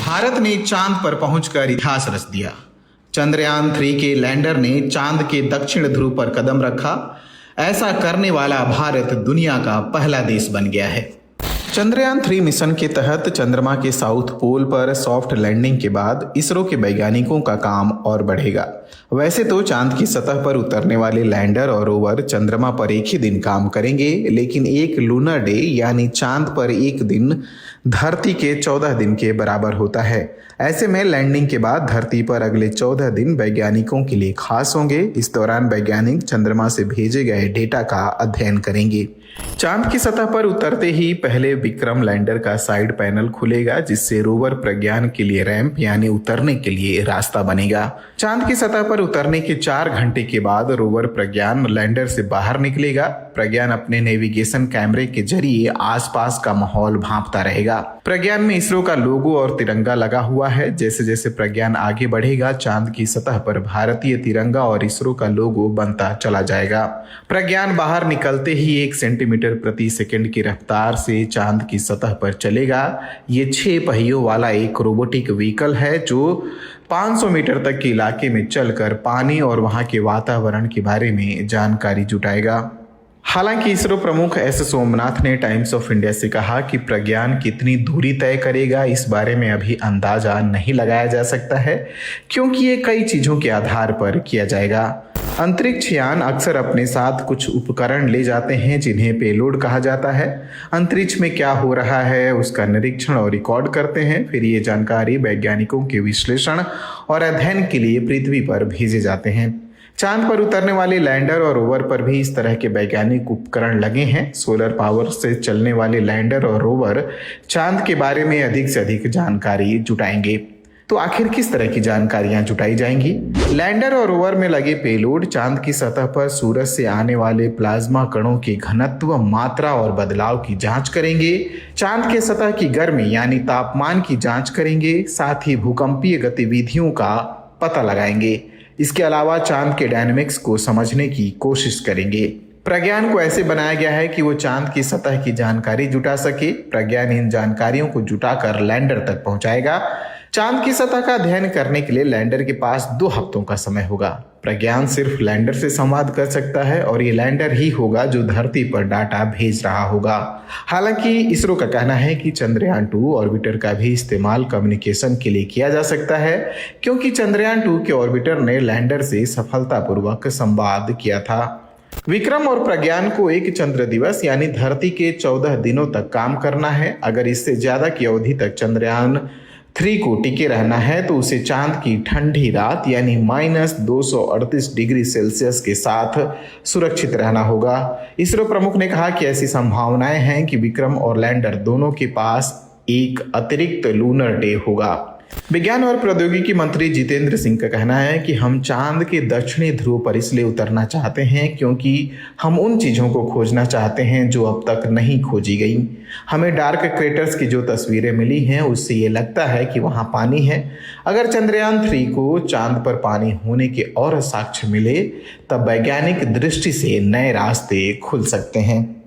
भारत ने चांद पर पहुंचकर इतिहास रच दिया। चंद्रयान-3 के लैंडर ने चांद के दक्षिण ध्रुव पर कदम रखा। ऐसा करने वाला भारत दुनिया का पहला देश बन गया है। चंद्रयान-3 मिशन के तहत चंद्रमा के साउथ पोल पर सॉफ्ट लैंडिंग के बाद इसरो के वैज्ञानिकों का काम और बढ़ेगा। वैसे तो चांद की सतह पर उतरने वाले लैंडर और रोवर चंद्रमा पर एक ही दिन काम करेंगे, लेकिन एक लूनर डे यानी चांद पर एक दिन धरती के 14 दिन के बराबर होता है। ऐसे में लैंडिंग के बाद धरती पर अगले 14 दिन वैज्ञानिकों के लिए खास होंगे। इस दौरान वैज्ञानिक चंद्रमा से भेजे गए डेटा का अध्ययन करेंगे। चांद की सतह पर उतरते ही पहले विक्रम लैंडर का साइड पैनल खुलेगा, जिससे रोवर प्रज्ञान के लिए रैंप यानी उतरने के लिए रास्ता बनेगा। चांद की सतह पर उतरने के 4 घंटे के बाद रोवर प्रज्ञान लैंडर से बाहर निकलेगा। प्रज्ञान अपने नेविगेशन कैमरे के जरिए आसपास का माहौल भांपता रहेगा। प्रज्ञान में इसरो का लोगो और तिरंगा लगा हुआ है। जैसे जैसे प्रज्ञान आगे बढ़ेगा, चांद की सतह पर भारतीय तिरंगा और इसरो का लोगो बनता चला जाएगा। प्रज्ञान बाहर निकलते ही 1 सेंटीमीटर प्रति सेकंड की रफ्तार से चांद की सतह पर चलेगा। ये 6 पहियों वाला एक रोबोटिक व्हीकल है जो 500 मीटर तक के इलाके में चलकर पानी और वहां के वातावरण के बारे में जानकारी जुटाएगा। हालांकि इसरो प्रमुख एस सोमनाथ ने टाइम्स ऑफ इंडिया से कहा कि प्रज्ञान कितनी दूरी तय करेगा इस बारे में अभी अंदाजा नहीं लगाया जा सकता है, क्योंकि ये कई चीजों के आधार पर किया जाएगा। अंतरिक्ष यान अक्सर अपने साथ कुछ उपकरण ले जाते हैं जिन्हें पेलोड कहा जाता है। अंतरिक्ष में क्या हो रहा है उसका निरीक्षण और रिकॉर्ड करते हैं। फिर ये जानकारी वैज्ञानिकों के विश्लेषण और अध्ययन के लिए पृथ्वी पर भेजे जाते हैं। चांद पर उतरने वाले लैंडर और रोवर पर भी इस तरह के वैज्ञानिक उपकरण लगे हैं। सोलर पावर से चलने वाले लैंडर और रोवर चांद के बारे में अधिक से अधिक जानकारी जुटाएंगे। तो आखिर किस तरह की जानकारियां जुटाई जाएंगी? लैंडर और रोवर में लगे पेलोड चांद की सतह पर सूरज से आने वाले प्लाज्मा कणों के घनत्व, मात्रा और बदलाव की जांच करेंगे। चांद के सतह की गर्मी यानी तापमान की जांच करेंगे। साथ ही भूकंपीय गतिविधियों का पता लगाएंगे। इसके अलावा चांद के डायनेमिक्स को समझने की कोशिश करेंगे। प्रज्ञान को ऐसे बनाया गया है कि वो चांद की सतह की जानकारी जुटा सके। प्रज्ञान इन जानकारियों को जुटाकर लैंडर तक पहुंचाएगा। चांद की सतह का अध्ययन करने के लिए लैंडर के पास 2 हफ्तों का समय होगा। प्रज्ञान सिर्फ लैंडर से संवाद कर सकता है और ये लैंडर ही होगा जो धरती पर डाटा भेज रहा होगा। हालांकि इसरो का कहना है कि चंद्रयान-2 ऑर्बिटर का भी इस्तेमाल कम्युनिकेशन के लिए किया जा सकता है, क्योंकि चंद्रयान-2 के ऑर्बिटर ने लैंडर से सफलतापूर्वक संवाद किया था। विक्रम और प्रज्ञान को एक चंद्र दिवस यानी धरती के 14 दिनों तक काम करना है। अगर इससे ज्यादा की अवधि तक चंद्रयान-3 को टिके रहना है तो उसे चांद की ठंडी रात यानी -238 डिग्री सेल्सियस के साथ सुरक्षित रहना होगा। इसरो प्रमुख ने कहा कि ऐसी संभावनाएं हैं कि विक्रम और लैंडर दोनों के पास एक अतिरिक्त लूनर डे होगा। विज्ञान और प्रौद्योगिकी मंत्री जितेंद्र सिंह का कहना है कि हम चांद के दक्षिणी ध्रुव पर इसलिए उतरना चाहते हैं क्योंकि हम उन चीज़ों को खोजना चाहते हैं जो अब तक नहीं खोजी गई। हमें डार्क क्रेटर्स की जो तस्वीरें मिली हैं उससे ये लगता है कि वहाँ पानी है। अगर चंद्रयान-3 को चांद पर पानी होने के और साक्ष्य मिले तब वैज्ञानिक दृष्टि से नए रास्ते खुल सकते हैं।